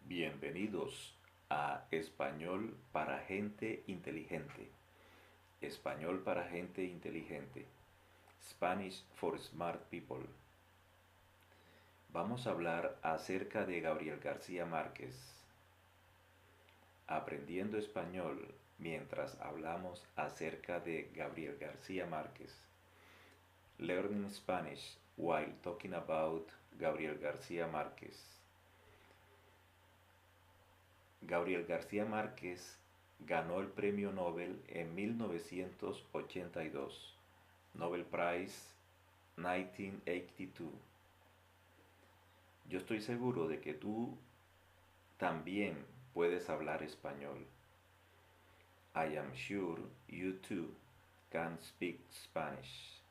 Bienvenidos a Español para gente inteligente. Español para gente inteligente. Spanish for Smart People. Vamos a hablar acerca de Gabriel García Márquez. Aprendiendo español mientras hablamos acerca de Gabriel García Márquez. Learning Spanish while talking about Gabriel García Márquez. Gabriel García Márquez ganó el premio Nobel en 1982, Nobel Prize 1982. Yo estoy seguro de que tú también puedes hablar español. I am sure you too can speak Spanish.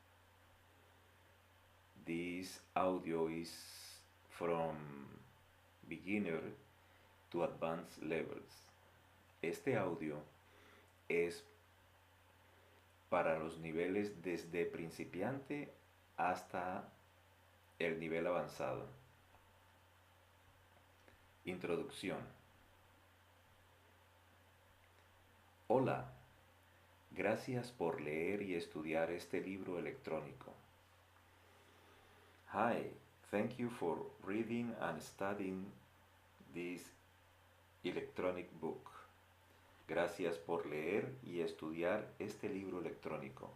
This audio is from beginner to advanced levels. Este audio es para los niveles desde principiante hasta el nivel avanzado. Introducción. Hola, gracias por leer y estudiar este libro electrónico. Hi, thank you for reading and studying this electronic book. Gracias por leer y estudiar este libro electrónico.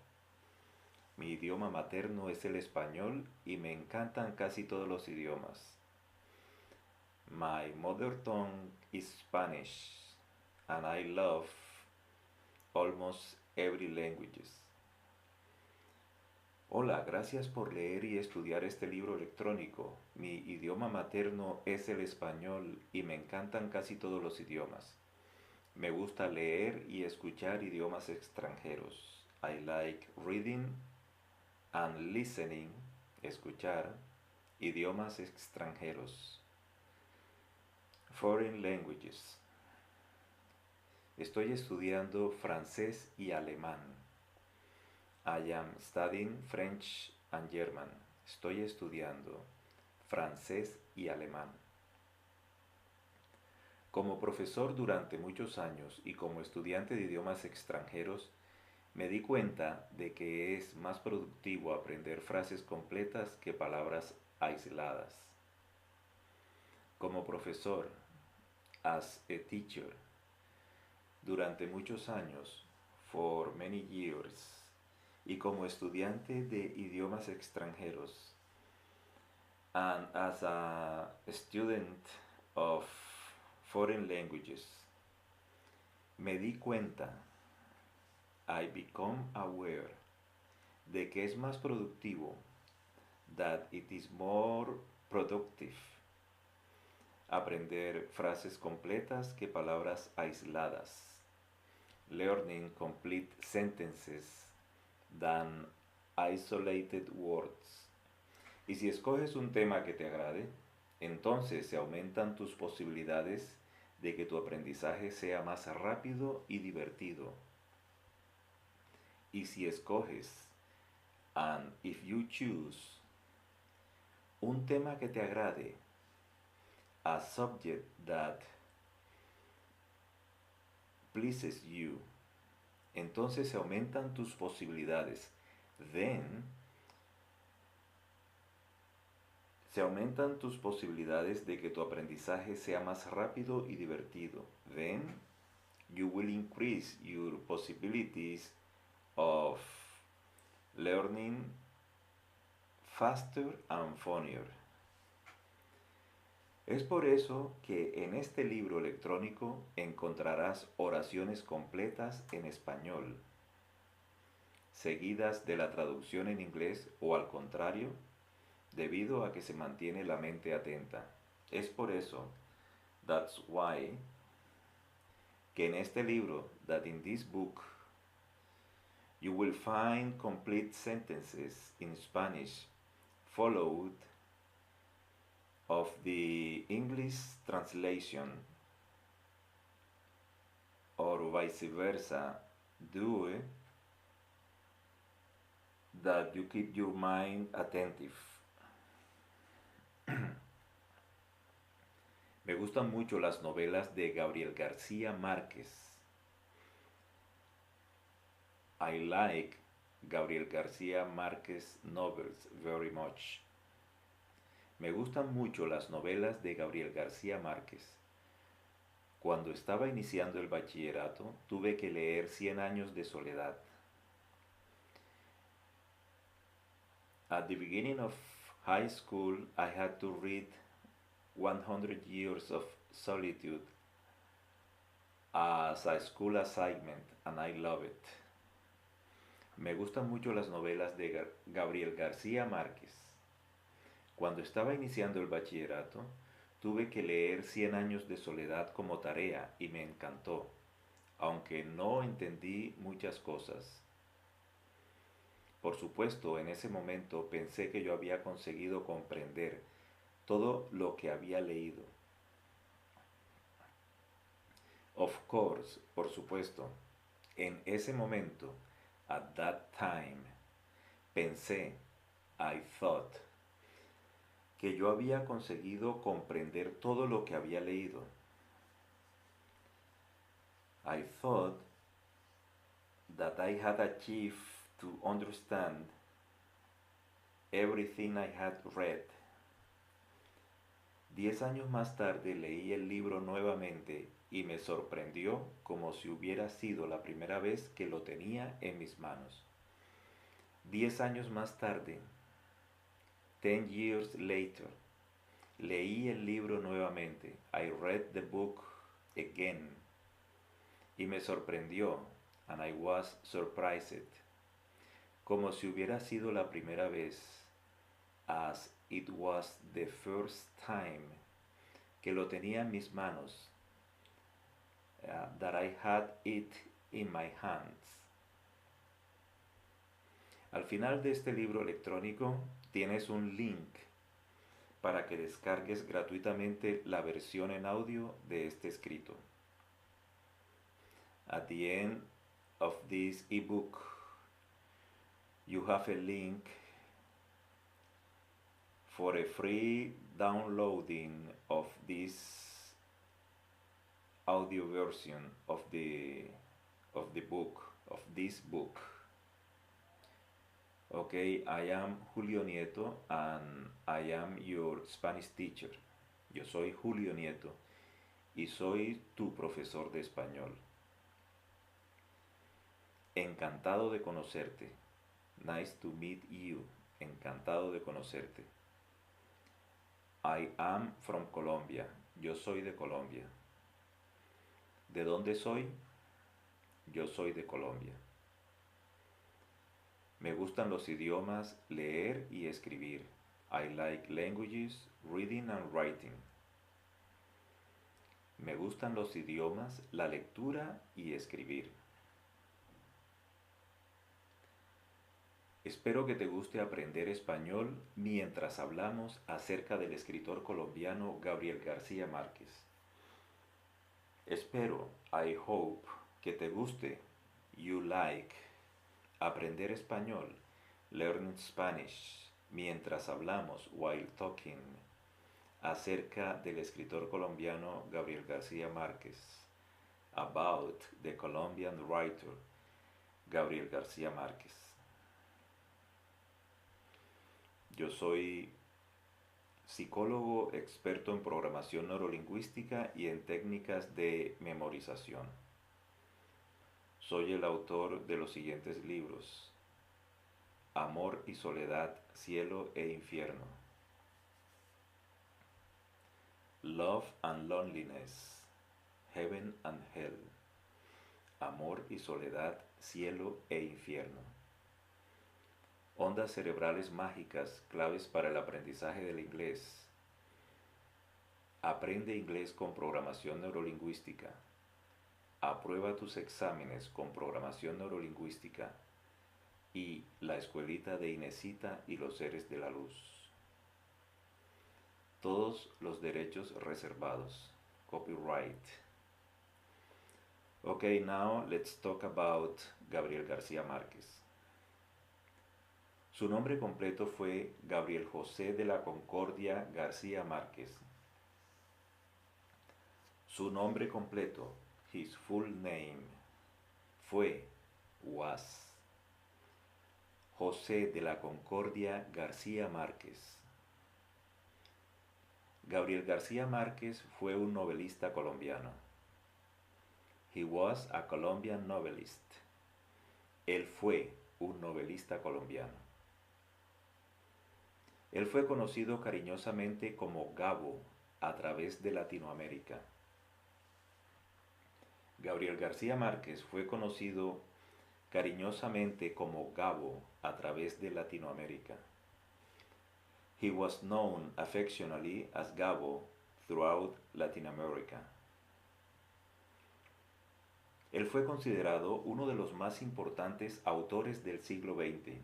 Mi idioma materno es el español y me encantan casi todos los idiomas. My mother tongue is Spanish and I love almost every language. Hola, gracias por leer y estudiar este libro electrónico. Mi idioma materno es el español y me encantan casi todos los idiomas. Me gusta leer y escuchar idiomas extranjeros. I like reading and listening, escuchar, idiomas extranjeros. Foreign languages. Estoy estudiando francés y alemán. I am studying French and German. Estoy estudiando francés y alemán. Como profesor durante muchos años y como estudiante de idiomas extranjeros, me di cuenta de que es más productivo aprender frases completas que palabras aisladas. Como profesor, as a teacher, durante muchos años, for many years, y como estudiante de idiomas extranjeros, and as a student of foreign languages, me di cuenta, I become aware, de que es más productivo, that it is more productive, aprender frases completas que palabras aisladas, learning complete sentences than isolated words. Y si escoges un tema que te agrade, entonces se aumentan tus posibilidades de que tu aprendizaje sea más rápido y divertido. Y si escoges, and if you choose, un tema que te agrade, a subject that pleases you, entonces se aumentan tus posibilidades. Then, se aumentan tus posibilidades de que tu aprendizaje sea más rápido y divertido. Then, you will increase your possibilities of learning faster and funnier. Es por eso que en este libro electrónico encontrarás oraciones completas en español, seguidas de la traducción en inglés o al contrario, debido a que se mantiene la mente atenta. Es por eso, that's why, que en este libro, that in this book, you will find complete sentences in Spanish, followed of the English translation, or vice versa, do that you keep your mind attentive. Me gustan mucho las novelas de Gabriel García Márquez. I like Gabriel García Márquez novels very much. Me gustan mucho las novelas de Gabriel García Márquez. Cuando estaba iniciando el bachillerato, tuve que leer Cien años de soledad. At the beginning of high school, I had to read 100 Years of Solitude as a school assignment, and I love it. Me gustan mucho las novelas de Gabriel García Márquez. Cuando estaba iniciando el bachillerato, tuve que leer Cien años de soledad como tarea y me encantó, aunque no entendí muchas cosas. Por supuesto, en ese momento pensé que yo había conseguido comprender todo lo que había leído. Of course, por supuesto, en ese momento, at that time, pensé, I thought, que yo había conseguido comprender todo lo que había leído. I thought that I had achieved to understand everything I had read. 10 años más tarde leí el libro nuevamente y me sorprendió como si hubiera sido la primera vez que lo tenía en mis manos. 10 años más tarde, 10 years later, leí el libro nuevamente. I read the book again. Y me sorprendió, and I was surprised, como si hubiera sido la primera vez, as it was the first time, que lo tenía en mis manos, that I had it in my hands. Al final de este libro electrónico tienes un link para que descargues gratuitamente la versión en audio de este escrito. At the end of this ebook, you have a link for a free downloading of this audio version of the book, of this book. Okay, I am Julio Nieto and I am your Spanish teacher. Yo soy Julio Nieto y soy tu profesor de español. Encantado de conocerte. Nice to meet you. Encantado de conocerte. I am from Colombia. Yo soy de Colombia. ¿De dónde soy? Yo soy de Colombia. Me gustan los idiomas, leer y escribir. I like languages, reading and writing. Me gustan los idiomas, la lectura y escribir. Espero que te guste aprender español mientras hablamos acerca del escritor colombiano Gabriel García Márquez. Espero, I hope, que te guste, you like, aprender español, learn Spanish, mientras hablamos, while talking, acerca del escritor colombiano Gabriel García Márquez, about the Colombian writer Gabriel García Márquez. Yo soy psicólogo experto en programación neurolingüística y en técnicas de memorización. Soy el autor de los siguientes libros: Amor y soledad, cielo e infierno. Love and loneliness, heaven and hell. Amor y soledad, cielo e infierno. Ondas cerebrales mágicas, claves para el aprendizaje del inglés. Aprende inglés con programación neurolingüística. Aprueba tus exámenes con programación neurolingüística. Y la escuelita de Inesita y los seres de la luz. Todos los derechos reservados. Copyright. Okay, now let's talk about Gabriel García Márquez. Su nombre completo fue Gabriel José de la Concordia García Márquez. Su nombre completo, his full name, fue, was, José de la Concordia García Márquez. Gabriel García Márquez fue un novelista colombiano. He was a Colombian novelist. Él fue un novelista colombiano. Él fue conocido cariñosamente como Gabo a través de Latinoamérica. Gabriel García Márquez fue conocido cariñosamente como Gabo a través de Latinoamérica. He was known affectionately as Gabo throughout Latin America. Él fue considerado uno de los más importantes autores del siglo XX.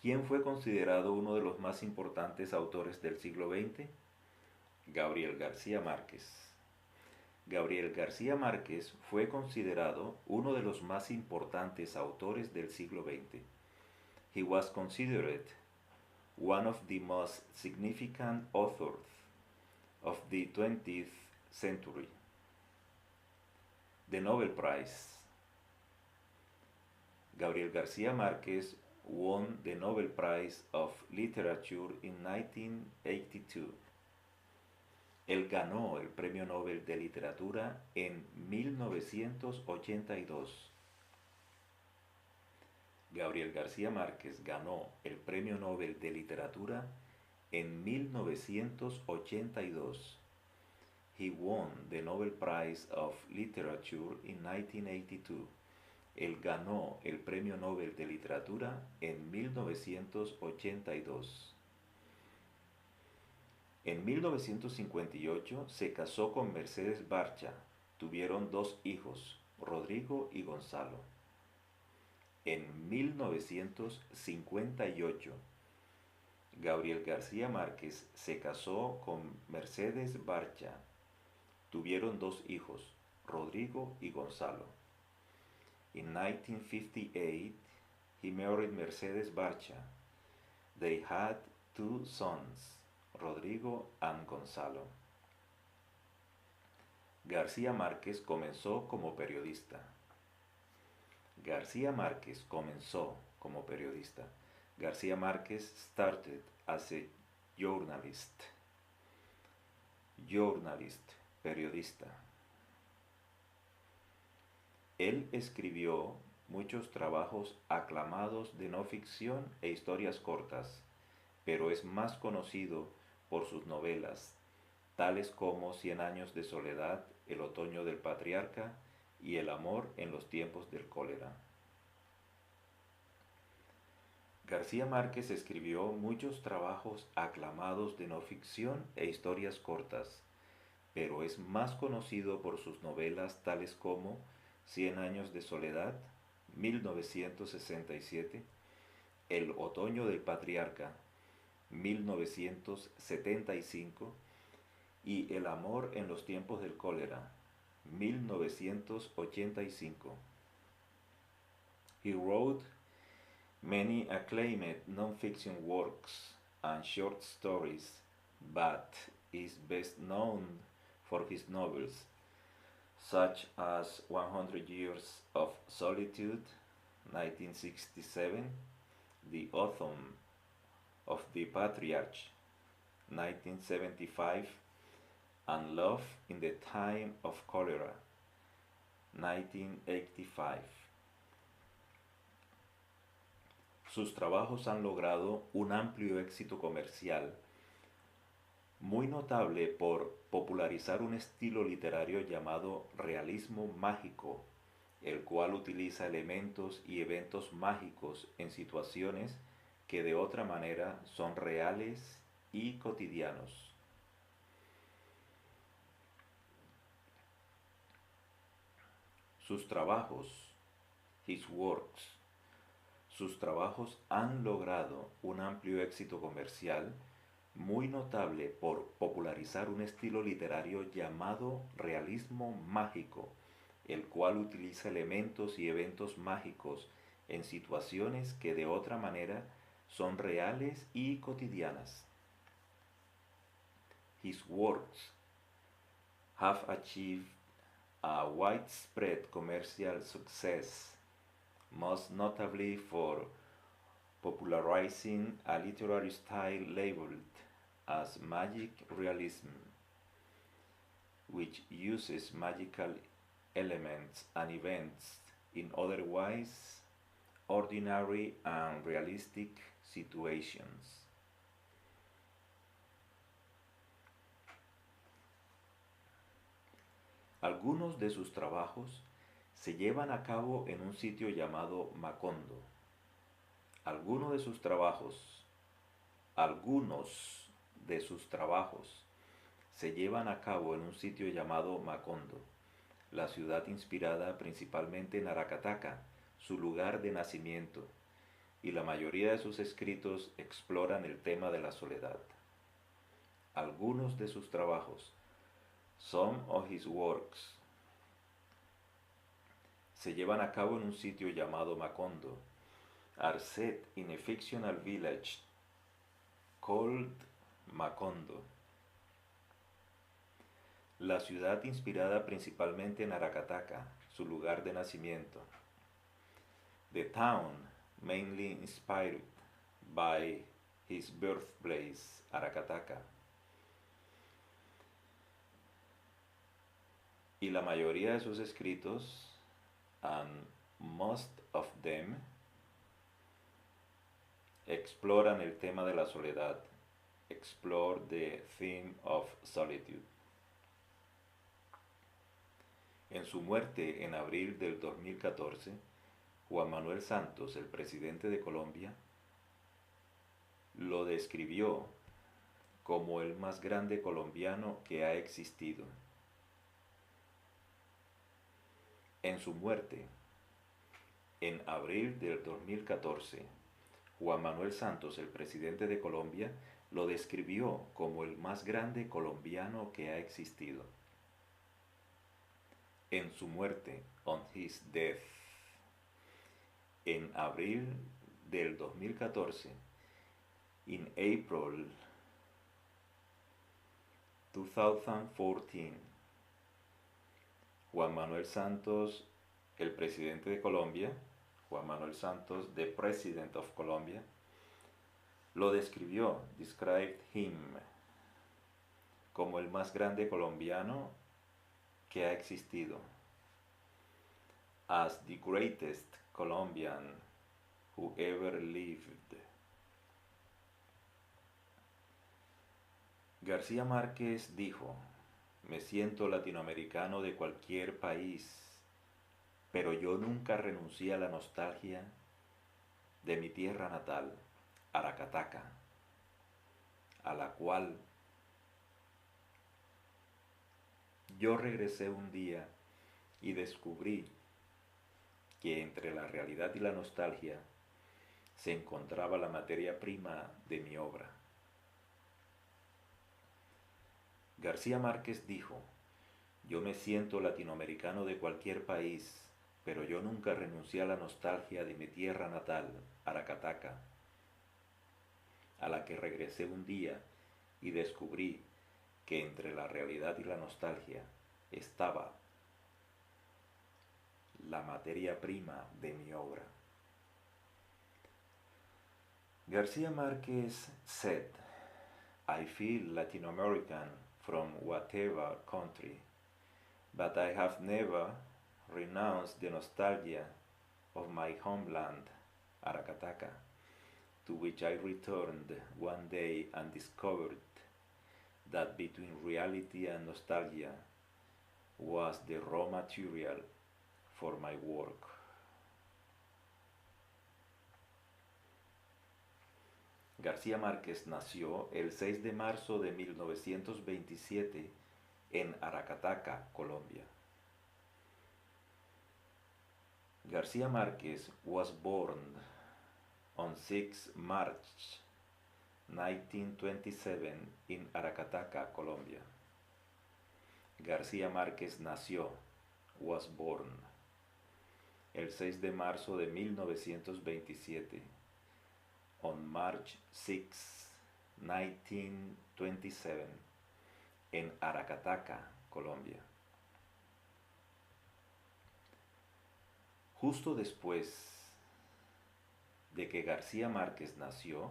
¿Quién fue considerado uno de los más importantes autores del siglo XX? Gabriel García Márquez. Gabriel García Márquez fue considerado uno de los más importantes autores del siglo XX. He was considered one of the most significant authors of the 20th century. The Nobel Prize. Gabriel García Márquez won the Nobel Prize of Literature in 1982. Él ganó el Premio Nobel de Literatura en 1982. Gabriel García Márquez ganó el Premio Nobel de Literatura en 1982. He won the Nobel Prize of Literature in 1982. Él ganó el Premio Nobel de Literatura en 1982. En 1958 se casó con Mercedes Barcha. Tuvieron dos hijos, Rodrigo y Gonzalo. En 1958, Gabriel García Márquez se casó con Mercedes Barcha. Tuvieron dos hijos, Rodrigo y Gonzalo. In 1958, he married Mercedes Barcha. They had two sons, Rodrigo and Gonzalo. García Márquez comenzó como periodista. García Márquez comenzó como periodista. García Márquez started as a journalist. Journalist, periodista. Él escribió muchos trabajos aclamados de no ficción e historias cortas, pero es más conocido por sus novelas, tales como Cien años de soledad, El otoño del patriarca y El amor en los tiempos del cólera. García Márquez escribió muchos trabajos aclamados de no ficción e historias cortas, pero es más conocido por sus novelas tales como Cien años de soledad, 1967, El otoño del patriarca, 1975, y El amor en los tiempos del cólera, 1985. He wrote many acclaimed non-fiction works and short stories, but is best known for his novels, such as 100 Years of Solitude, 1967, The Autumn of the Patriarch, 1975, and Love in the Time of Cholera, 1985. Sus trabajos han logrado un amplio éxito comercial, muy notable por popularizar un estilo literario llamado realismo mágico, el cual utiliza elementos y eventos mágicos en situaciones que de otra manera son reales y cotidianos. Sus trabajos, his works, sus trabajos han logrado un amplio éxito comercial, muy notable por popularizar un estilo literario llamado realismo mágico, el cual utiliza elementos y eventos mágicos en situaciones que de otra manera son reales y cotidianas. His works, have achieved a widespread commercial success, most notably for popularizing a literary style labeled as magic realism, which uses magical elements and events in otherwise ordinary and realistic situations. Algunos de sus trabajos se llevan a cabo en un sitio llamado Macondo. Algunos de sus trabajos, algunos de sus trabajos se llevan a cabo en un sitio llamado Macondo, la ciudad inspirada principalmente en Aracataca, su lugar de nacimiento, y la mayoría de sus escritos exploran el tema de la soledad. Algunos de sus trabajos, some of his works, se llevan a cabo en un sitio llamado Macondo, are set in a fictional village called Macondo, la ciudad inspirada principalmente en Aracataca, su lugar de nacimiento. The town mainly inspired by his birthplace, Aracataca. Y la mayoría de sus escritos, and most of them, exploran el tema de la soledad, explore the theme of solitude. En su muerte en abril del 2014, Juan Manuel Santos, el presidente de Colombia, lo describió como el más grande colombiano que ha existido. En su muerte, en abril del 2014, Juan Manuel Santos, el presidente de Colombia, lo describió como el más grande colombiano que ha existido. En su muerte, on his death, en abril del 2014, in April 2014, Juan Manuel Santos, el presidente de Colombia, Juan Manuel Santos, the President of Colombia, lo describió, described him, como el más grande colombiano que ha existido, as the greatest Colombian who ever lived. García Márquez dijo: me siento latinoamericano de cualquier país, pero yo nunca renuncié a la nostalgia de mi tierra natal, Aracataca, a la cual yo regresé un día y descubrí que entre la realidad y la nostalgia se encontraba la materia prima de mi obra. García Márquez dijo: yo me siento latinoamericano de cualquier país, pero yo nunca renuncié a la nostalgia de mi tierra natal, Aracataca, a la que regresé un día y descubrí que entre la realidad y la nostalgia estaba la materia prima de mi obra. García Márquez said, I feel Latin American from whatever country, but I have never renounced the nostalgia of my homeland, Aracataca, to which I returned one day and discovered that between reality and nostalgia was the raw material for my work. García Márquez nació el 6 de marzo de 1927 en Aracataca, Colombia. García Márquez was born on 6 March 1927 in Aracataca, Colombia. García Márquez nació, was born, el 6 de marzo de 1927, on March 6, 1927, en Aracataca, Colombia. Justo después de que García Márquez nació,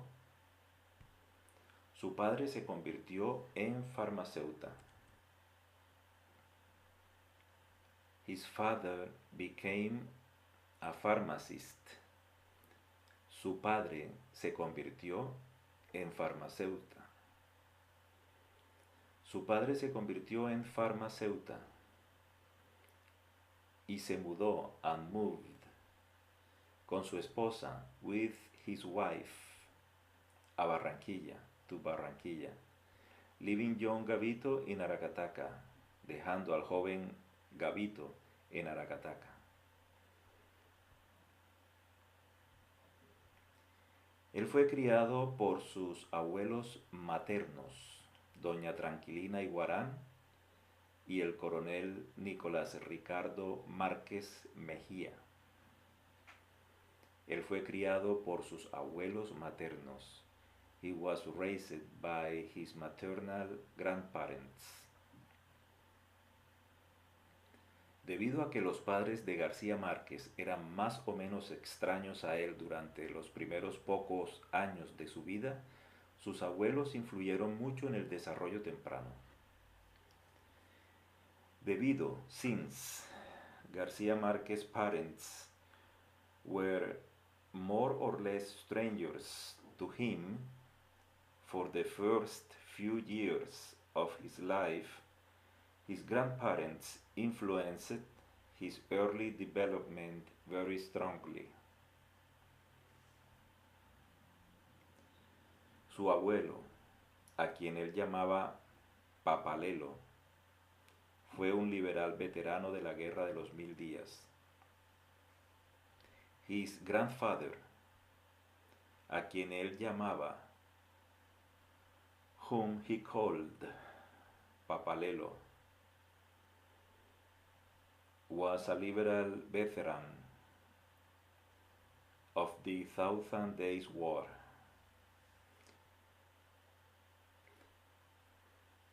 su padre se convirtió en farmacéutico. His father became a pharmacist. Su padre se convirtió en farmacéutico. Su padre se convirtió en farmacéutico y se mudó and moved con su esposa, with his wife, a Barranquilla, to Barranquilla, leaving young Gavito in Aracataca, dejando al joven Gavito en Aracataca. Él fue criado por sus abuelos maternos, doña Tranquilina Iguarán y el coronel Nicolás Ricardo Márquez Mejía. Él fue criado por sus abuelos maternos. He was raised by his maternal grandparents. Debido a que los padres de García Márquez eran más o menos extraños a él durante los primeros pocos años de su vida, sus abuelos influyeron mucho en el desarrollo temprano. Since García Márquez's parents were more or less strangers to him for the first few years of his life, his grandparents influenced his early development very strongly. Su abuelo, a quien él llamaba Papalelo, fue un liberal veterano de la Guerra de los Mil Días. His grandfather, a quien él llamaba, whom he called Papalelo, was a liberal veteran of the Thousand Days War.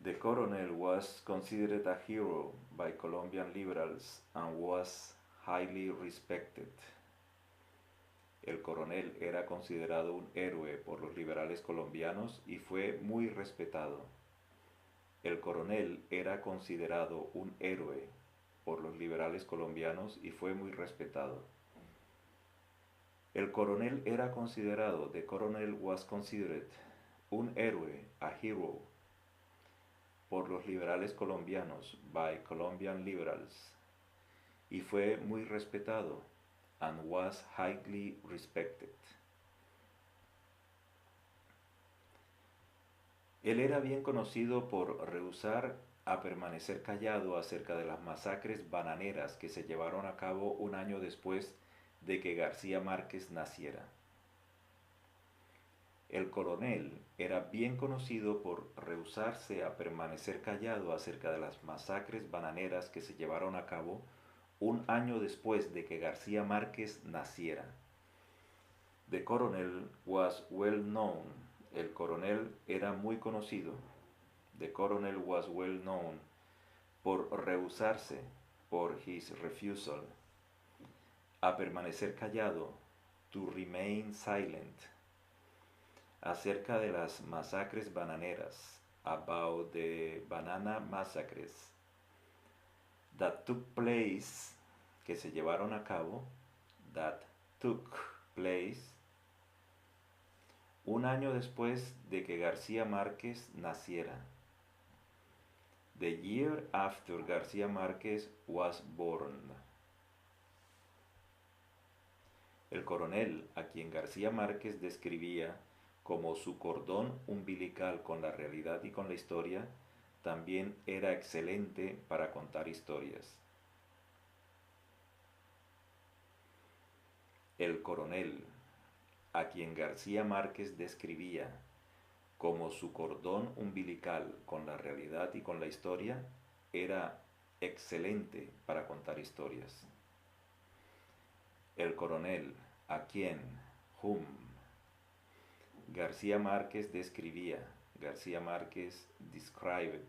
The colonel was considered a hero by Colombian liberals and was highly respected. El coronel era considerado un héroe por los liberales colombianos y fue muy respetado. El coronel era considerado un héroe por los liberales colombianos y fue muy respetado. El coronel era considerado, the colonel was considered, un héroe, a hero, por los liberales colombianos, by Colombian liberals, y fue muy respetado, and was highly respected. Él era bien conocido por rehusar a permanecer callado acerca de las masacres bananeras que se llevaron a cabo un año después de que García Márquez naciera. El coronel era bien conocido por rehusarse a permanecer callado acerca de las masacres bananeras que se llevaron a cabo un año después de que García Márquez naciera. The colonel was well known. El coronel era muy conocido. The colonel was well known por rehusarse, por his refusal, a permanecer callado, to remain silent, acerca de las masacres bananeras, about the banana massacres, that took place, que se llevaron a cabo, that took place, un año después de que García Márquez naciera. The year after García Márquez was born. El coronel, a quien García Márquez describía como su cordón umbilical con la realidad y con la historia, también era excelente para contar historias. El coronel, a quien García Márquez describía como su cordón umbilical con la realidad y con la historia, era excelente para contar historias. El coronel, a quien, whom, García Márquez describía, García Márquez described,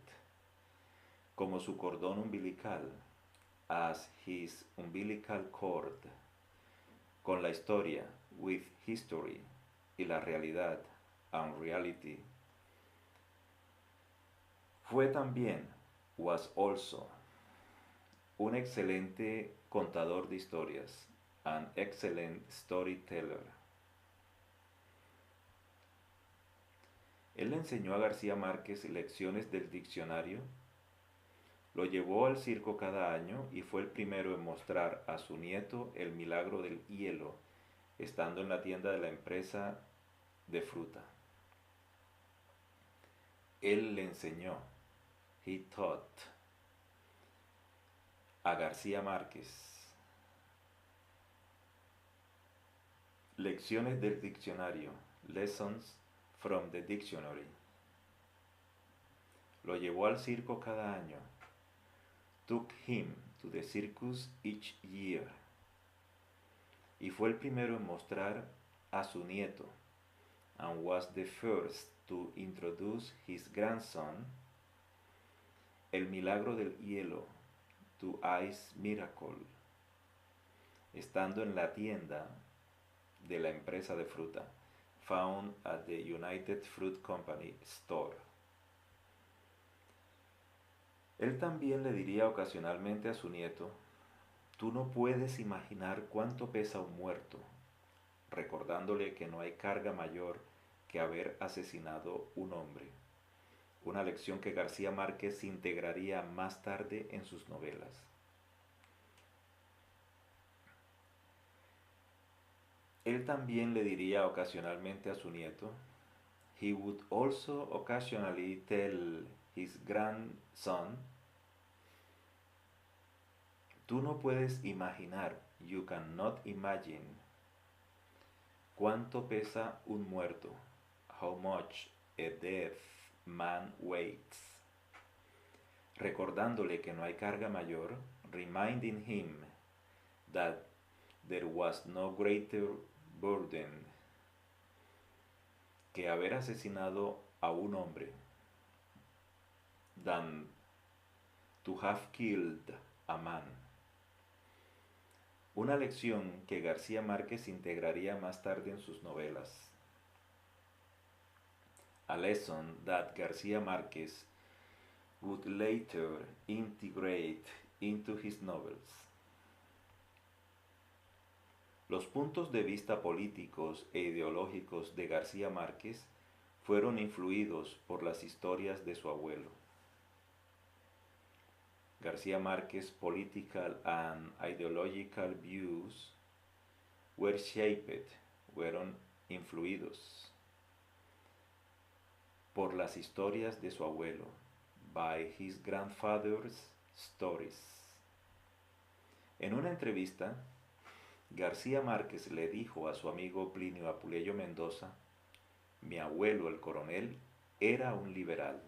como su cordón umbilical, as his umbilical cord, con la historia, with history, y la realidad, unreality. Fue también, was also, un excelente contador de historias, an excellent storyteller. Él le enseñó a García Márquez lecciones del diccionario, lo llevó al circo cada año y fue el primero en mostrar a su nieto el milagro del hielo, estando en la tienda de la empresa de fruta. Él le enseñó, he taught, a García Márquez lecciones del diccionario, lessons from the dictionary. Lo llevó al circo cada año, took him to the circus each year, y fue el primero en mostrar a su nieto, and was the first to introduce his grandson, el milagro del hielo, to ice miracle, estando en la tienda de la empresa de fruta, found at the United Fruit Company store. Él también le diría ocasionalmente a su nieto, tú no puedes imaginar cuánto pesa un muerto, recordándole que no hay carga mayor que haber asesinado un hombre, una lección que García Márquez integraría más tarde en sus novelas. Él también le diría ocasionalmente a su nieto, he would also occasionally tell his grandson, tú no puedes imaginar, you cannot imagine, cuánto pesa un muerto, how much a dead man weighs, recordándole que no hay carga mayor, reminding him that there was no greater burden que haber asesinado a un hombre than to have killed a man. Una lección que García Márquez integraría más tarde en sus novelas. A lesson that García Márquez would later integrate into his novels. Los puntos de vista políticos e ideológicos de García Márquez fueron influidos por las historias de su abuelo. García Márquez's political and ideological views were shaped, fueron influidos por las historias de su abuelo, by his grandfather's stories. En una entrevista, García Márquez le dijo a su amigo Plinio Apuleyo Mendoza, mi abuelo el coronel era un liberal.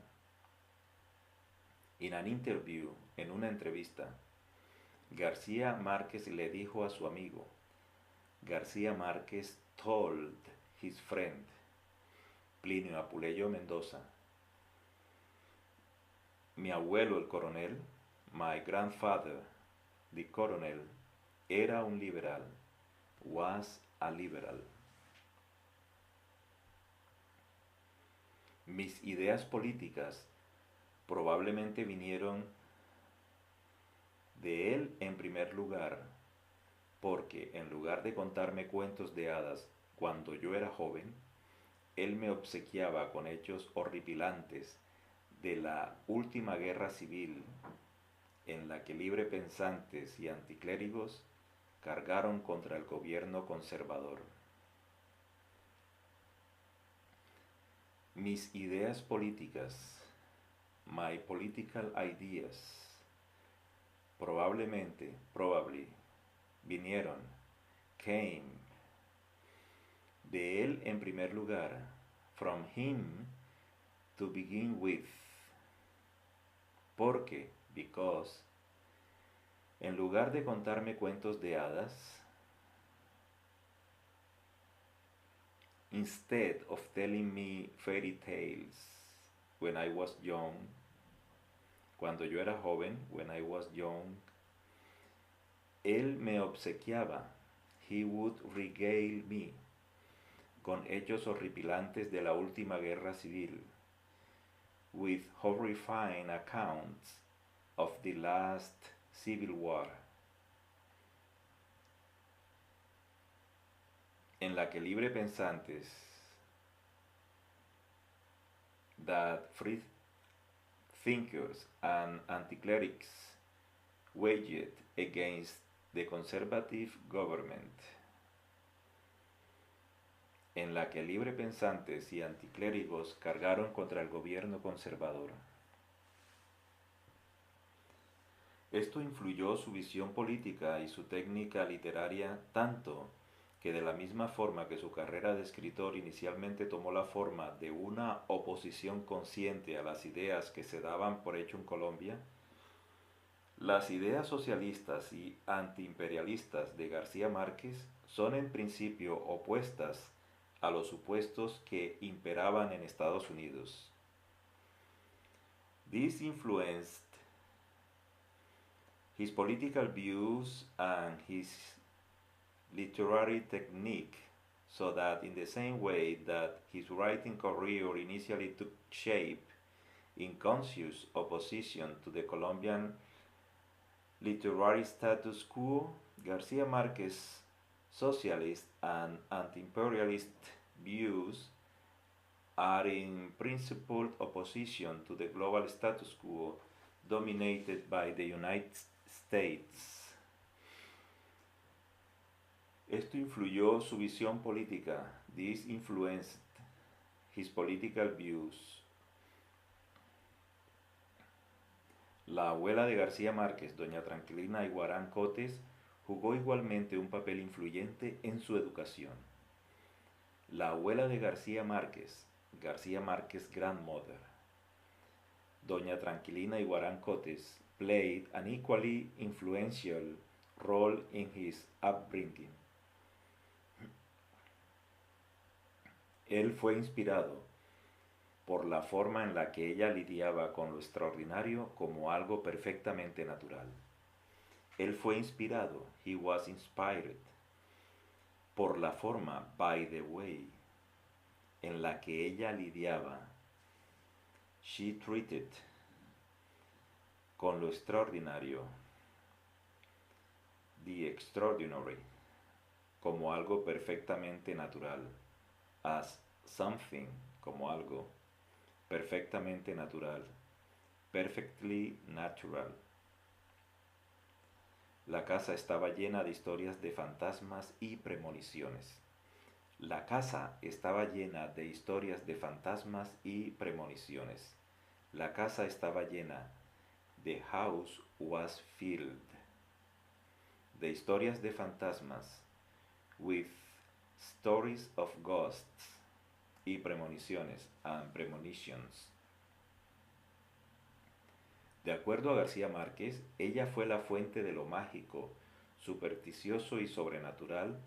In an interview, en una entrevista, García Márquez le dijo a su amigo, García Márquez told his friend, Plinio Apuleyo Mendoza, mi abuelo el coronel, my grandfather, the colonel, era un liberal, was a liberal. Mis ideas políticas probablemente vinieron de él en primer lugar, porque en lugar de contarme cuentos de hadas cuando yo era joven, él me obsequiaba con hechos horripilantes de la última guerra civil en la que librepensantes y anticlérigos cargaron contra el gobierno conservador. Mis ideas políticas, my political ideas, probably, vinieron, came, de él en primer lugar, from him to begin with, porque, because, en lugar de contarme cuentos de hadas, instead of telling me fairy tales when I was young, Cuando yo era joven, when I was young, él me obsequiaba, he would regale me, con hechos horripilantes de la última guerra civil, with horrifying accounts of the last civil war, en la que libre pensantes, that free thinkers and anti-clerics waged against the conservative government, en la que libre pensantes y anticlérigos cargaron contra el gobierno conservador. Esto influyó su visión política y su técnica literaria tanto que de la misma forma que su carrera de escritor inicialmente tomó la forma de una oposición consciente a las ideas que se daban por hecho en Colombia, las ideas socialistas y antiimperialistas de García Márquez son en principio opuestas a los supuestos que imperaban en Estados Unidos. This influenced his political views and his literary technique, so that in the same way that his writing career initially took shape in conscious opposition to the Colombian literary status quo, García Márquez's socialist and anti-imperialist views are in principled opposition to the global status quo dominated by the United States. Esto influyó su visión política. This influenced his political views. La abuela de García Márquez, doña Tranquilina Iguarán Cotes, jugó igualmente un papel influyente en su educación. La abuela de García Márquez grandmother, doña Tranquilina Iguarán Cotes, played an equally influential role in his upbringing. Él fue inspirado por la forma en la que ella lidiaba con lo extraordinario como algo perfectamente natural. Él fue inspirado, he was inspired, por la forma, by the way, en la que ella lidiaba, she treated, con lo extraordinario, the extraordinary, como algo perfectamente natural, as something, como algo, perfectamente natural, perfectly natural. La casa estaba llena de historias de fantasmas y premoniciones. La casa estaba llena de historias de fantasmas y premoniciones. La casa estaba llena. The house was filled. De historias de fantasmas. With stories of ghosts y premoniciones and premonitions. De acuerdo a García Márquez, ella fue la fuente de lo mágico, supersticioso y sobrenatural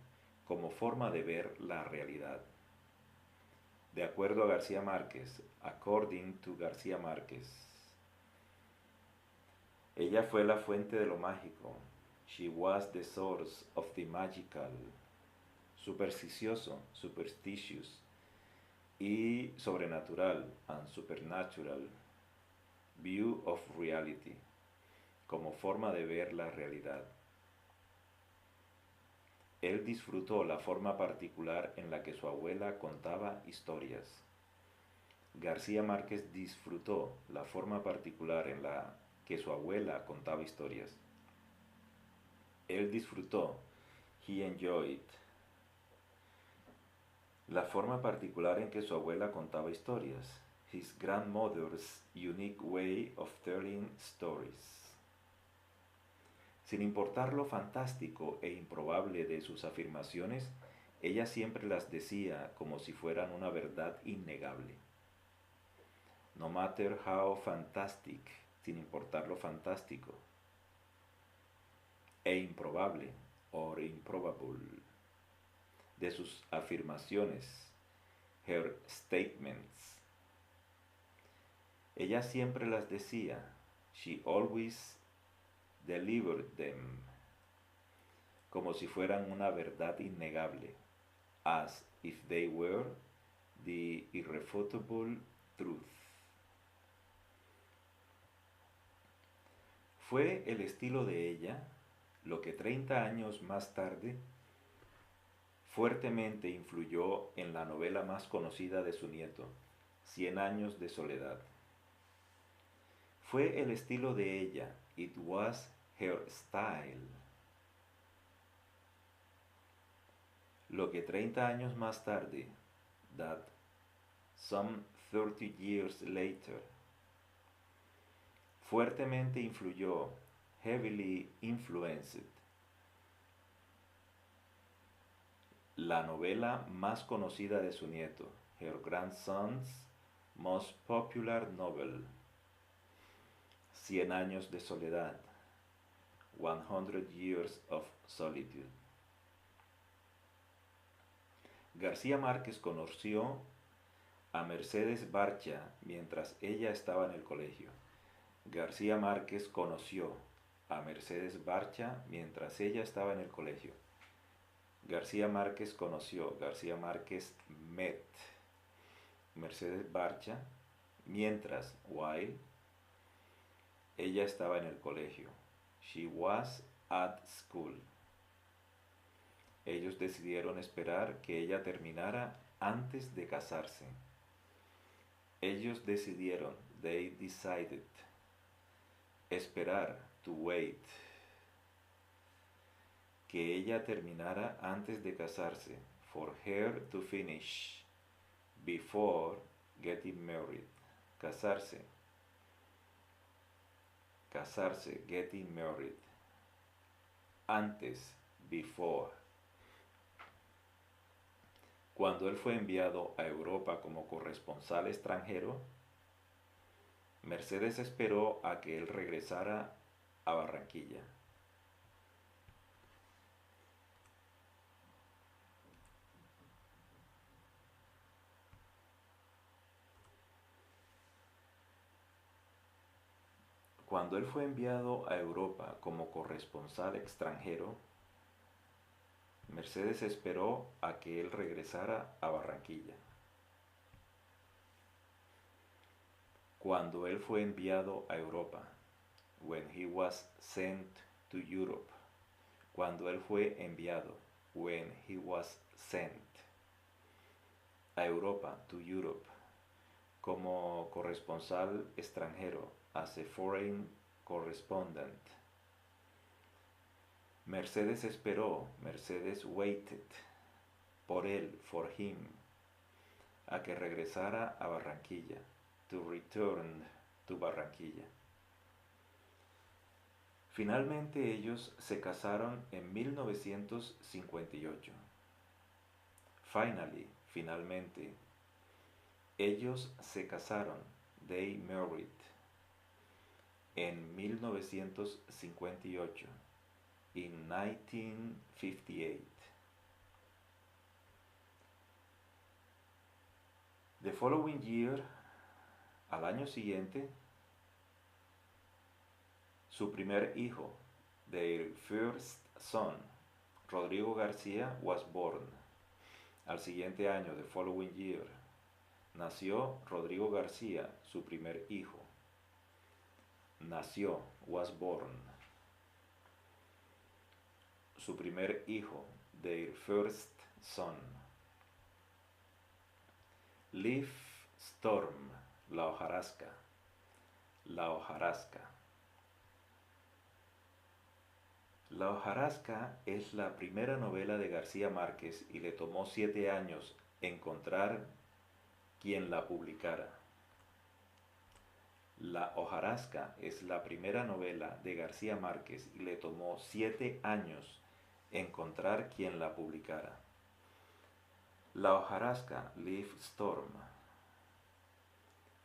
como forma de ver la realidad. De acuerdo a García Márquez, according to García Márquez, ella fue la fuente de lo mágico. She was the source of the magical, supersticioso, superstitious, y sobrenatural, and supernatural, view of reality, como forma de ver la realidad. Él disfrutó la forma particular en la que su abuela contaba historias. García Márquez disfrutó la forma particular en la que su abuela contaba historias. Él disfrutó, he enjoyed, la forma particular en que su abuela contaba historias. His grandmother's unique way of telling stories. Sin importar lo fantástico e improbable de sus afirmaciones, ella siempre las decía como si fueran una verdad innegable. No matter how fantastic, sin importar lo fantástico e improbable, or improbable, de sus afirmaciones, her statements. Ella siempre las decía, She always delivered them, como si fueran una verdad innegable, as if they were the irrefutable truth. Fue el estilo de ella lo que 30 años más tarde fuertemente influyó en la novela más conocida de su nieto, Cien años de soledad. Fue el estilo de ella, it was her style, lo que 30 años más tarde, that some 30 years later, fuertemente influyó, heavily influenced, la novela más conocida de su nieto, her grandson's most popular novel, Cien años de soledad, 100 Years of Solitude. García Márquez conoció a Mercedes Barcha mientras ella estaba en el colegio. García Márquez conoció a Mercedes Barcha mientras ella estaba en el colegio. García Márquez conoció, García Márquez met Mercedes Barcha mientras, while, ella estaba en el colegio. She was at school. Ellos decidieron esperar que ella terminara antes de casarse. Ellos decidieron, they decided, esperar, to wait, que ella terminara antes de casarse, for her to finish, before getting married, casarse, casarse, getting married, antes, before. Cuando él fue enviado a Europa como corresponsal extranjero, Mercedes esperó a que él regresara a Barranquilla. Cuando él fue enviado a Europa como corresponsal extranjero, Mercedes esperó a que él regresara a Barranquilla. Cuando él fue enviado a Europa, when he was sent to Europe. Cuando él fue enviado, when he was sent a Europa, to Europe, como corresponsal extranjero, as a foreign correspondent. Mercedes esperó, Mercedes waited, por él, for him, a que regresara a Barranquilla, to return to Barranquilla. Finalmente ellos se casaron en 1958. Finalmente, ellos se casaron, they married, en 1958. In 1958. The following year, al año siguiente, su primer hijo, their first son, Rodrigo García, was born. Al siguiente año, the following year, nació Rodrigo García, su primer hijo. Nació, was born. Su primer hijo, their first son. Leaf Storm, la hojarasca, la hojarasca. La hojarasca es la primera novela de García Márquez y le tomó 7 años encontrar quien la publicara. La hojarasca es la primera novela de García Márquez y le tomó 7 años encontrar quien la publicara. La hojarasca, Leaf Storm,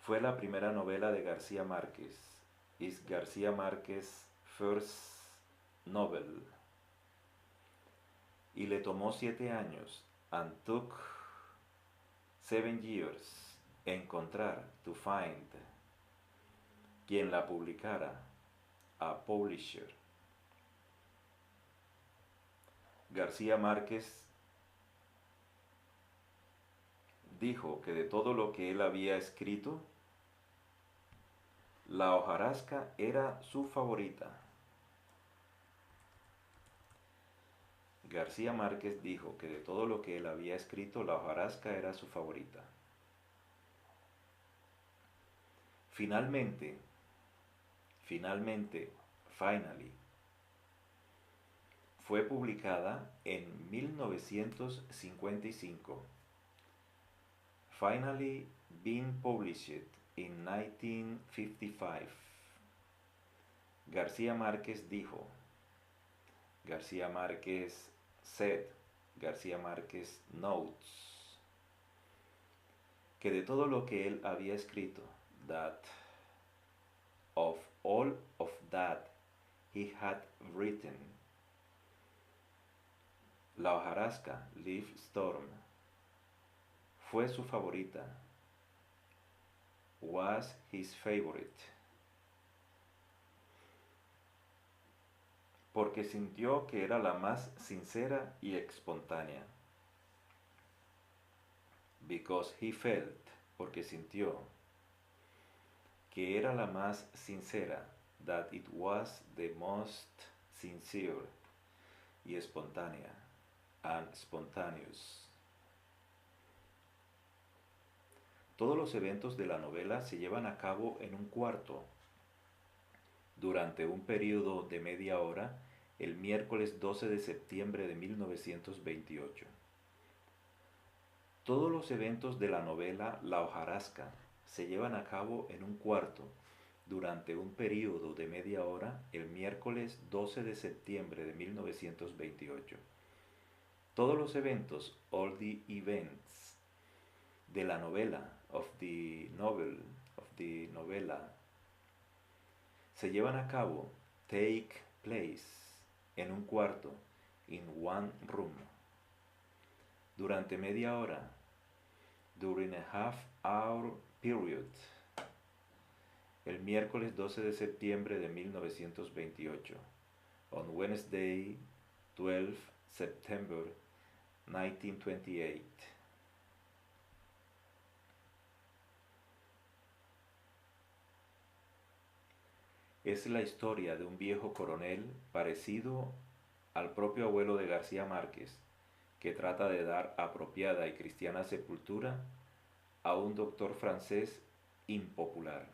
fue la primera novela de García Márquez. Is García Márquez first novel. Y le tomó 7 años, and took 7 years, encontrar, to find, quien la publicara, a publisher. García Márquez dijo que de todo lo que él había escrito, la hojarasca era su favorita. García Márquez dijo que de todo lo que él había escrito, la hojarasca era su favorita. Finalmente, finally, fue publicada en 1955. Finally being published in 1955. García Márquez dijo, García Márquez said, García Márquez notes, que de todo lo que él había escrito, that of all of that he had written, la hojarasca, leaf storm, fue su favorita, was his favorite, porque sintió que era la más sincera y espontánea. Because he felt, porque sintió, que era la más sincera, that it was the most sincere y espontánea, and spontaneous. Todos los eventos de la novela se llevan a cabo en un cuarto, durante un periodo de media hora, el miércoles 12 de septiembre de 1928. Todos los eventos de la novela La hojarasca se llevan a cabo en un cuarto, durante un periodo de media hora, el miércoles 12 de septiembre de 1928. Todos los eventos, all the events, de la novela, of the novela, se llevan a cabo, take place, en un cuarto, in one room, durante media hora, during a half-hour period, el miércoles 12 de septiembre de 1928, on Wednesday, 12 September 1928. Es la historia de un viejo coronel parecido al propio abuelo de García Márquez, que trata de dar apropiada y cristiana sepultura a un doctor francés impopular.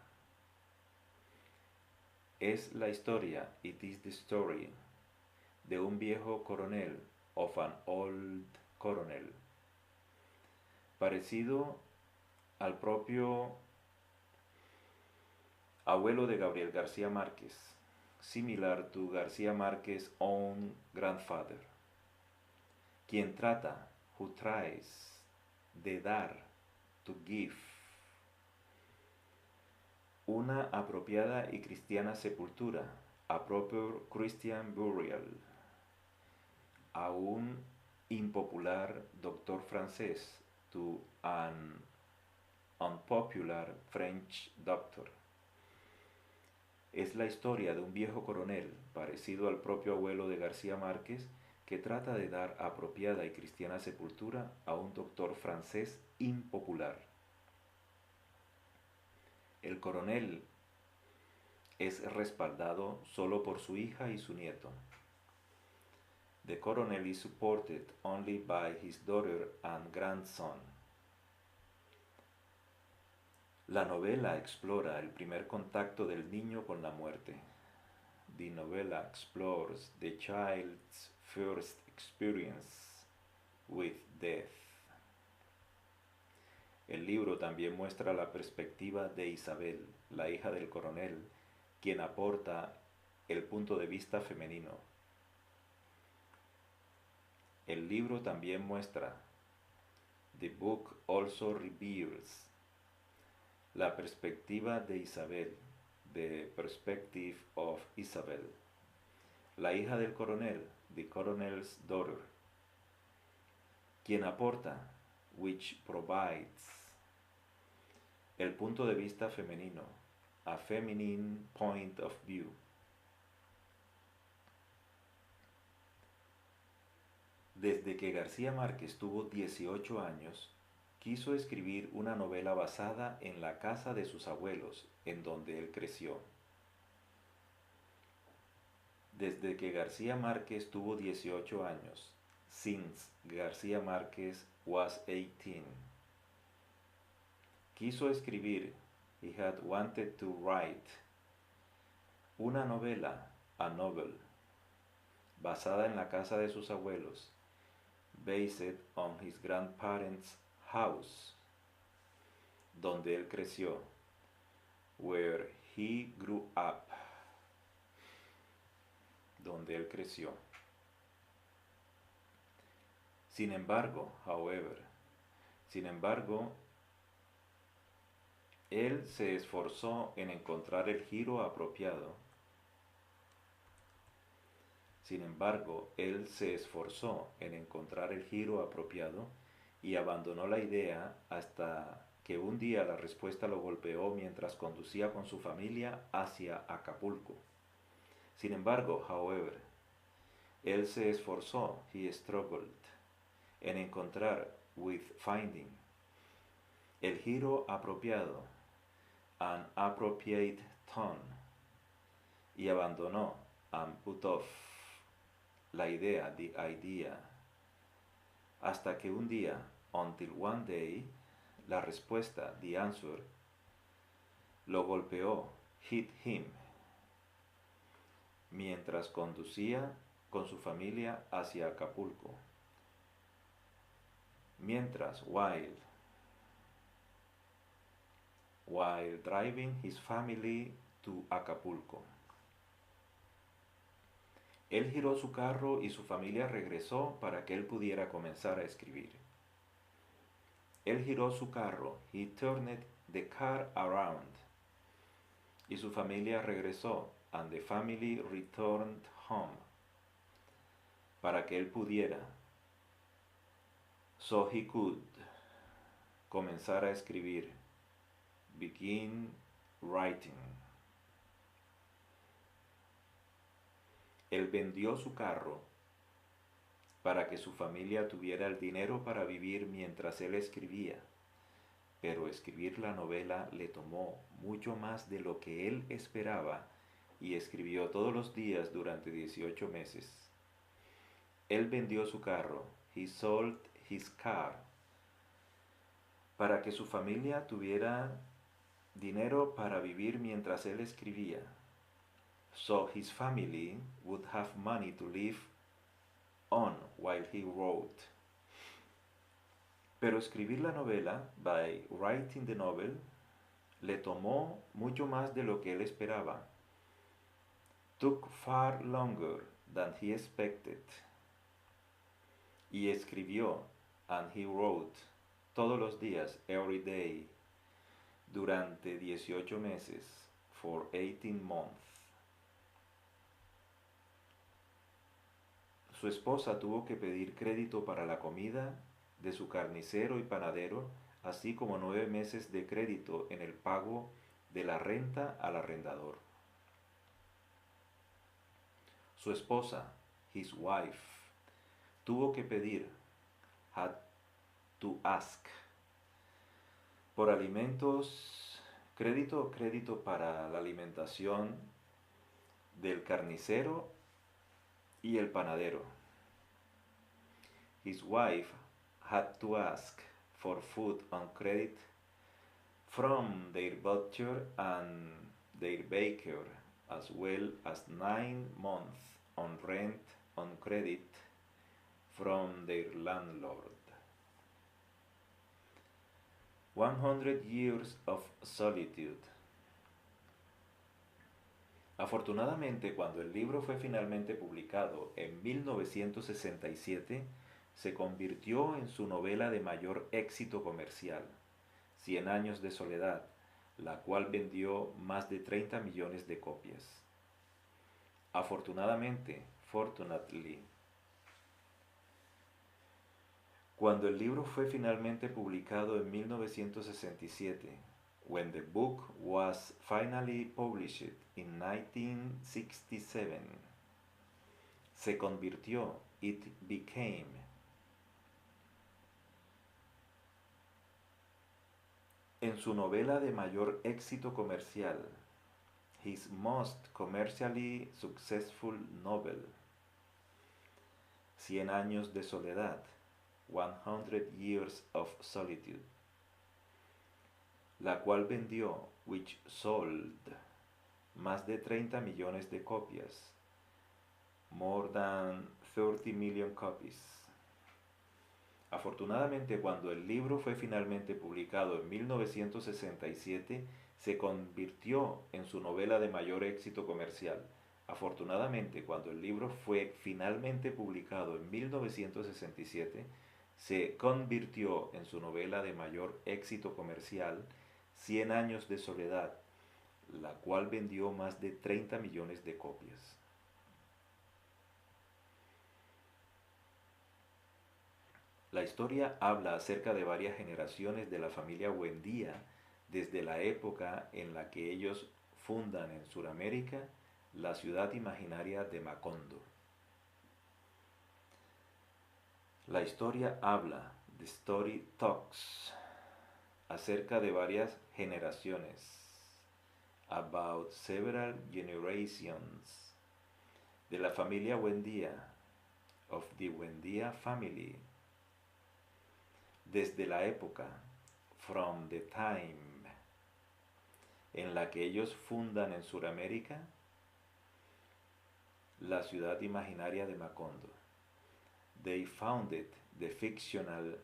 Es la historia, it is the story, de un viejo coronel, of an old colonel, parecido al propio abuelo de Gabriel García Márquez, similar to García Márquez's own grandfather, quien trata, who tries, de dar, to give, una apropiada y cristiana sepultura, a proper Christian burial, a un impopular doctor francés, to an unpopular French doctor. Es la historia de un viejo coronel, parecido al propio abuelo de García Márquez, que trata de dar apropiada y cristiana sepultura a un doctor francés impopular. El coronel es respaldado solo por su hija y su nieto. The colonel is supported only by his daughter and grandson. La novela explora el primer contacto del niño con la muerte. The novella explores the child's first experience with death. El libro también muestra la perspectiva de Isabel, la hija del coronel, quien aporta el punto de vista femenino. El libro también muestra, the book also reveals, la perspectiva de Isabel, the perspective of Isabel, la hija del coronel, the colonel's daughter, quien aporta, which provides, el punto de vista femenino, A Feminine Point of View. Desde que García Márquez tuvo 18 años, quiso escribir una novela basada en la casa de sus abuelos, en donde él creció. Desde que García Márquez tuvo 18 años, since García Márquez was 18, quiso escribir, he had wanted to write, una novela, a novel, basada en la casa de sus abuelos, based on his grandparents' house, donde él creció, where he grew up, donde él creció. Sin embargo, él se esforzó en encontrar el giro apropiado. Sin embargo, él se esforzó en encontrar el giro apropiado y abandonó la idea hasta que un día la respuesta lo golpeó mientras conducía con su familia hacia Acapulco. Sin embargo, él se esforzó, he struggled, en encontrar, with finding, el giro apropiado, an appropriate tone, y abandonó, and put off, la idea, the idea, hasta que un día, until one day, la respuesta, the answer, lo golpeó, hit him, mientras conducía con su familia hacia Acapulco. Mientras, while driving his family to Acapulco. Él giró su carro y su familia regresó para que él pudiera comenzar a escribir. Él giró su carro, he turned the car around, y su familia regresó, and the family returned home, para que él pudiera, so he could, comenzar a escribir, begin writing. Él vendió su carro para que su familia tuviera el dinero para vivir mientras él escribía, pero escribir la novela le tomó mucho más de lo que él esperaba y escribió todos los días durante 18 meses. Él vendió su carro, he sold his car, para que su familia tuviera dinero para vivir mientras él escribía. So his family would have money to live on while he wrote. Pero escribir la novela, by writing the novel, le tomó mucho más de lo que él esperaba. Took far longer than he expected. Y escribió, and he wrote, todos los días, every day, durante 18 meses, for 18 months. Su esposa tuvo que pedir crédito para la comida de su carnicero y panadero, así como 9 meses de crédito en el pago de la renta al arrendador. Su esposa, his wife, tuvo que pedir, had to ask, por alimentos, crédito para la alimentación del carnicero y el panadero. His wife had to ask for food on credit from their butcher and their baker, as well as 9 months on rent on credit from their landlord. 100 Years of Solitude. Afortunadamente, cuando el libro fue finalmente publicado en 1967, se convirtió en su novela de mayor éxito comercial, 100 años de soledad, la cual vendió más de 30 millones de copias. Afortunadamente, fortunately. Cuando el libro fue finalmente publicado en 1967, When the book was finally published in 1967, se convirtió, it became, en su novela de mayor éxito comercial, his most commercially successful novel, Cien años de soledad, 100 Years of Solitude, la cual vendió, which sold, más de 30 millones de copias, more than 30 million copies. Afortunadamente, cuando el libro fue finalmente publicado en 1967, se convirtió en su novela de mayor éxito comercial. Afortunadamente, cuando el libro fue finalmente publicado en 1967, se convirtió en su novela de mayor éxito comercial, Cien años de soledad, la cual vendió más de 30 millones de copias. La historia habla acerca de varias generaciones de la familia Buendía desde la época en la que ellos fundan en Sudamérica la ciudad imaginaria de Macondo. La historia habla, the story talks, acerca de varias generaciones, about several generations, de la familia Buendía, of the Buendía family, desde la época, from the time, en la que ellos fundan en Sudamérica la ciudad imaginaria de Macondo. They founded the fictional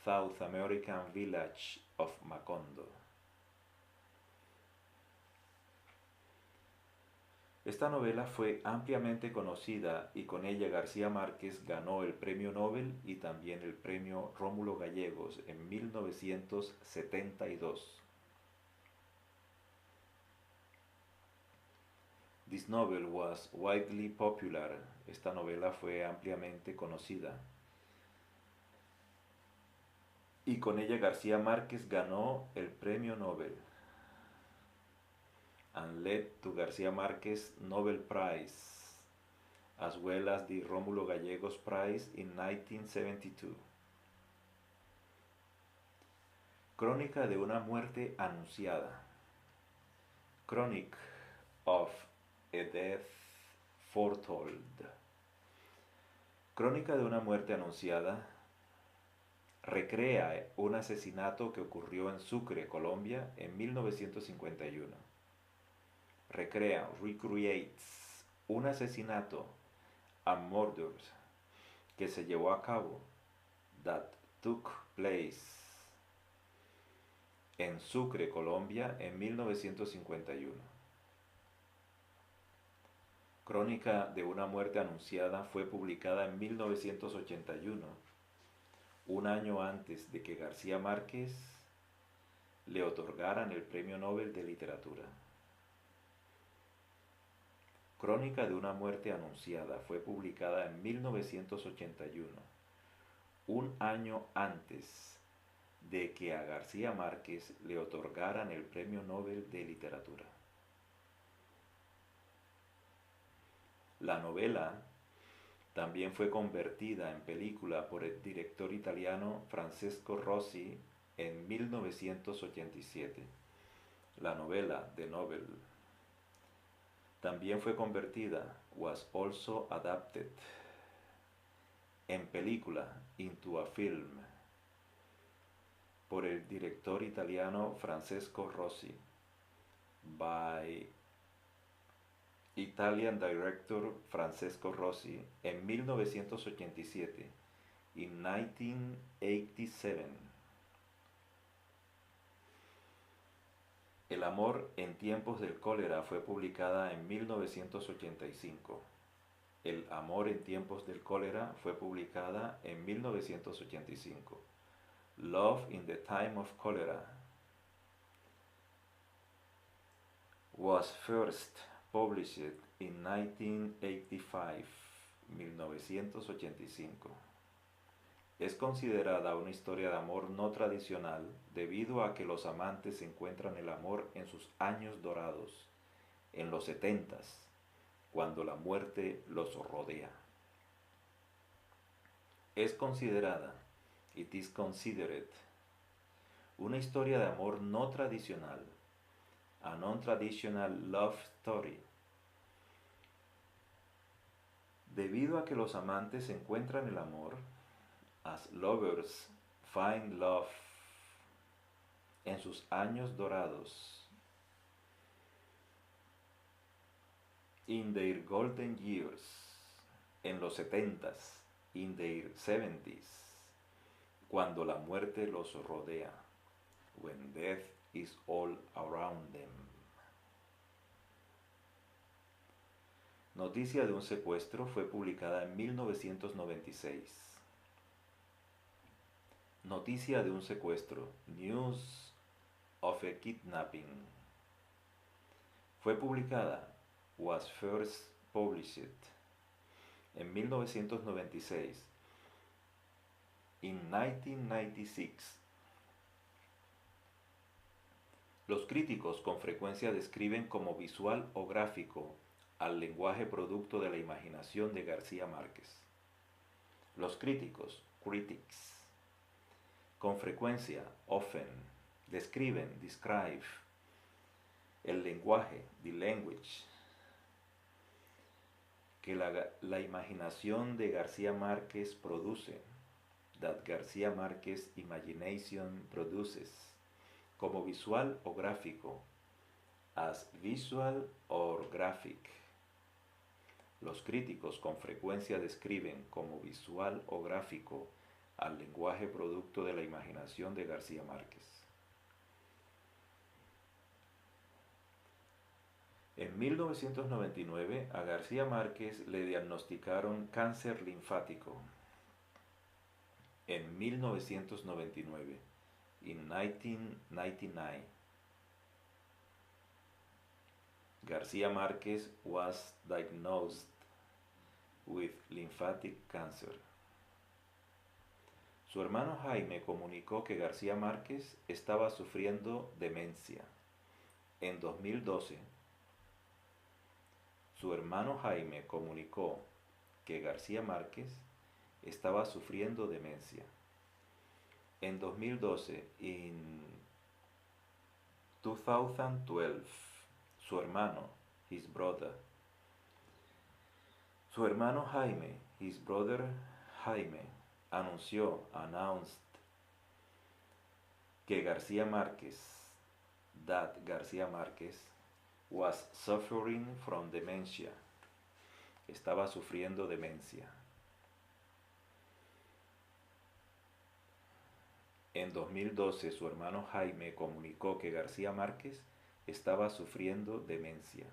South American village of Macondo. Esta novela fue ampliamente conocida y con ella García Márquez ganó el Premio Nobel y también el Premio Rómulo Gallegos en 1972. This novel was widely popular. Esta novela fue ampliamente conocida. Y con ella García Márquez ganó el Premio Nobel. And led to García Márquez Nobel Prize, as well as the Rómulo Gallegos Prize in 1972. Crónica de una muerte anunciada. Chronic of a Death Foretold. Crónica de una muerte anunciada recrea un asesinato que ocurrió en Sucre, Colombia, en 1951. Recrea, recreates, un asesinato, a murder, que se llevó a cabo, that took place, en Sucre, Colombia, en 1951. Crónica de una muerte anunciada fue publicada en 1981, un año antes de que García Márquez le otorgaran el Premio Nobel de Literatura. Crónica de una muerte anunciada fue publicada en 1981, un año antes de que a García Márquez le otorgaran el Premio Nobel de Literatura. La novela también fue convertida en película por el director italiano Francesco Rosi en 1987. La novela, The Novel, también fue convertida, was also adapted, en película, into a film, por el director italiano Francesco Rosi, by Italian director Francesco Rosi, en 1987, in 1987. El amor en tiempos del cólera fue publicada en 1985. El amor en tiempos del cólera fue publicada en 1985. Love in the Time of Cholera was first published in 1985, 1985. Es considerada una historia de amor no tradicional debido a que los amantes encuentran el amor en sus años dorados, en los setentas, cuando la muerte los rodea. Es considerada, it is considered, una historia de amor no tradicional, a non-traditional love story, debido a que los amantes encuentran el amor, as lovers find love, en sus años dorados, in their golden years, en los setentas, in their seventies, cuando la muerte los rodea, when death is all around them. Noticia de un secuestro fue publicada en 1996. Noticia de un secuestro, news of a kidnapping, fue publicada, was first published, en 1996. In 1996. Los críticos con frecuencia describen como visual o gráfico al lenguaje producto de la imaginación de García Márquez. Los críticos, critics, con frecuencia, often, describen, describe, el lenguaje, the language, que la imaginación de García Márquez produce, that García Márquez imagination produces, como visual o gráfico, as visual or graphic. Los críticos con frecuencia describen como visual o gráfico al lenguaje producto de la imaginación de García Márquez. En 1999 a García Márquez le diagnosticaron cáncer linfático. En 1999, in 1999, García Márquez was diagnosed with lymphatic cancer. Su hermano Jaime comunicó que García Márquez estaba sufriendo demencia. En 2012, su hermano Jaime comunicó que García Márquez estaba sufriendo demencia. En 2012, in 2012, su hermano, his brother, su hermano Jaime, his brother Jaime, announced, que García Márquez, that García Márquez, was suffering from dementia, estaba sufriendo demencia. En 2012, su hermano Jaime comunicó que García Márquez estaba sufriendo demencia.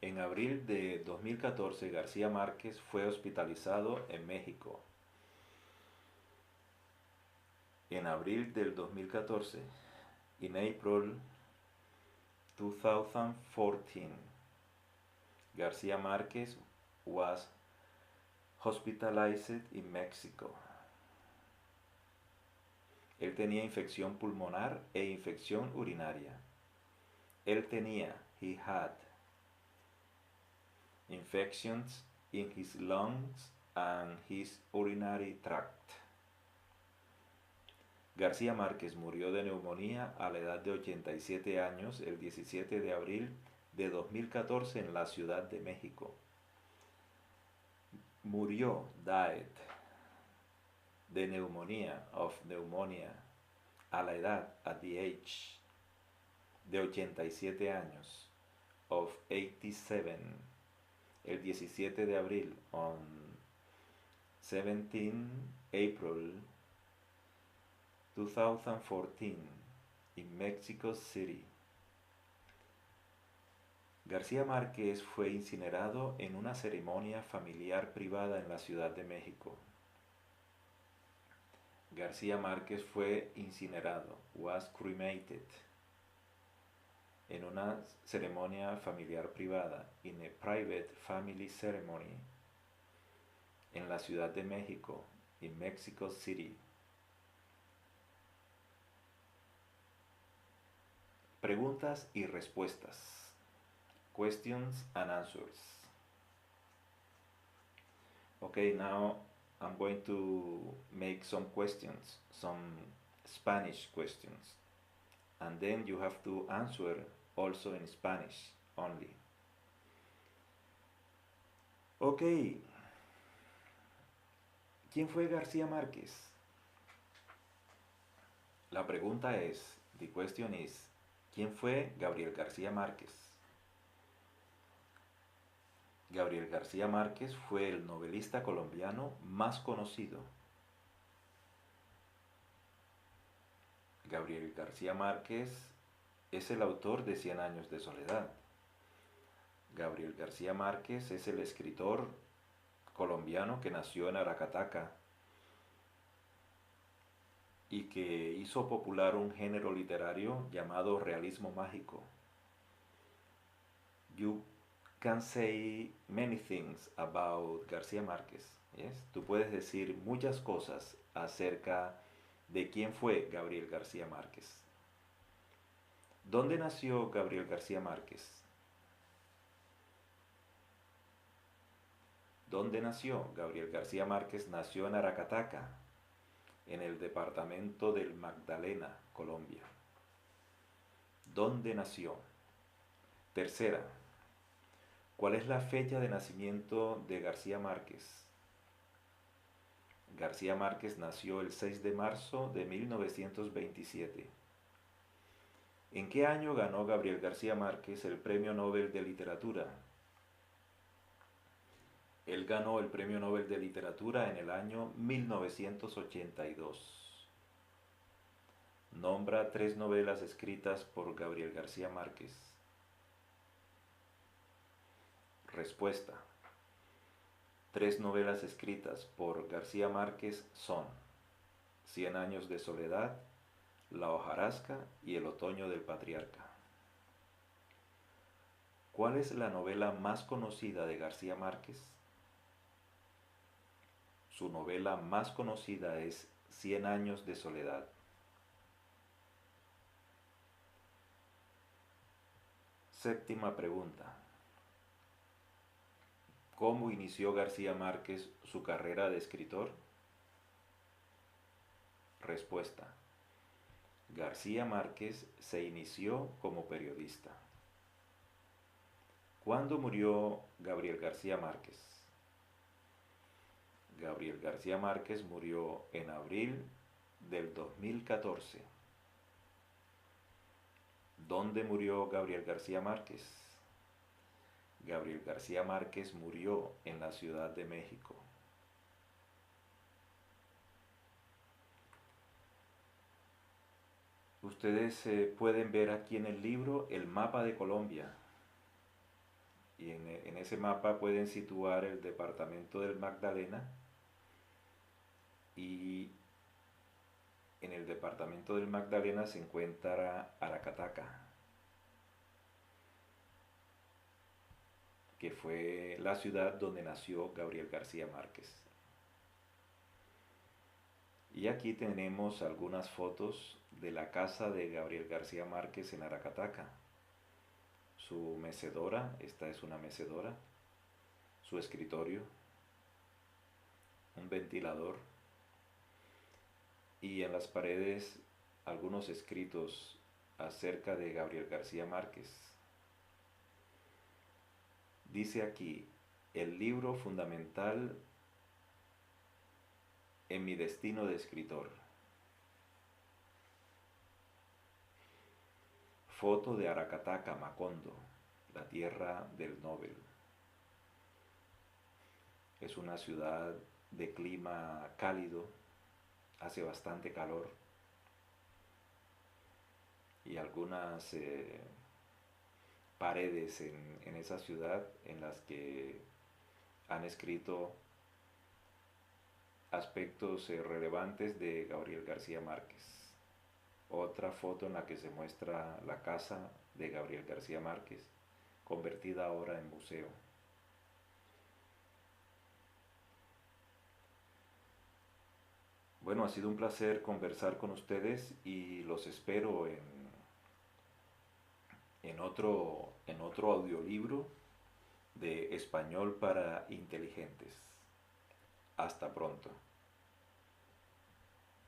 En abril de 2014, García Márquez fue hospitalizado en México. En abril del 2014, in April 2014, García Márquez was hospitalized in Mexico. Él tenía infección pulmonar e infección urinaria. He had infections in his lungs and his urinary tract. García Márquez murió de neumonía a la edad de 87 años el 17 de abril de 2014 en la Ciudad de México. Murió, died, de neumonía, of pneumonia, a la edad, at the age, de 87 años, of 87, el 17 de abril, on 17 April 2014, in Mexico City. García Márquez fue incinerado en una ceremonia familiar privada en la Ciudad de México. García Márquez fue incinerado, was cremated, en una ceremonia familiar privada, in a private family ceremony, en la Ciudad de México, en Mexico City. Preguntas y respuestas. Questions and answers. Okay, now I'm going to make some questions, some Spanish questions. And then you have to answer also in Spanish only. Ok, ¿quién fue García Márquez? La pregunta es, the question is, ¿quién fue Gabriel García Márquez? Gabriel García Márquez fue el novelista colombiano más conocido. Gabriel García Márquez es el autor de Cien años de soledad. Gabriel García Márquez es el escritor colombiano que nació en Aracataca y que hizo popular un género literario llamado realismo mágico. You can say many things about García Márquez. Yes? Tú puedes decir muchas cosas acerca de quién fue Gabriel García Márquez. ¿Dónde nació Gabriel García Márquez? ¿Dónde nació? Gabriel García Márquez nació en Aracataca, en el departamento del Magdalena, Colombia. ¿Dónde nació? Tercera, ¿cuál es la fecha de nacimiento de García Márquez? García Márquez nació el 6 de marzo de 1927. ¿En qué año ganó Gabriel García Márquez el Premio Nobel de Literatura? Él ganó el Premio Nobel de Literatura en el año 1982. Nombra 3 novelas escritas por Gabriel García Márquez. Respuesta. 3 novelas escritas por García Márquez son Cien años de soledad, La hojarasca y El otoño del patriarca. ¿Cuál es la novela más conocida de García Márquez? Su novela más conocida es Cien años de soledad. Séptima pregunta. ¿Cómo inició García Márquez su carrera de escritor? Respuesta. García Márquez se inició como periodista. ¿Cuándo murió Gabriel García Márquez? Gabriel García Márquez murió en abril del 2014. ¿Dónde murió Gabriel García Márquez? Gabriel García Márquez murió en la Ciudad de México. Ustedes pueden ver aquí en el libro el mapa de Colombia. Y en ese mapa pueden situar el departamento del Magdalena. Y en el departamento del Magdalena se encuentra Aracataca, que fue la ciudad donde nació Gabriel García Márquez. Y aquí tenemos algunas fotos de la casa de Gabriel García Márquez en Aracataca. Su mecedora, esta es una mecedora, su escritorio, un ventilador y en las paredes algunos escritos acerca de Gabriel García Márquez. Dice aquí, el libro fundamental en mi destino de escritor. Foto de Aracataca, Macondo, la tierra del Nobel. Es una ciudad de clima cálido, hace bastante calor y algunas paredes en esa ciudad en las que han escrito aspectos relevantes de Gabriel García Márquez. Otra foto en la que se muestra la casa de Gabriel García Márquez, convertida ahora en museo. Bueno, ha sido un placer conversar con ustedes y los espero en otro audiolibro de español para inteligentes. Hasta pronto.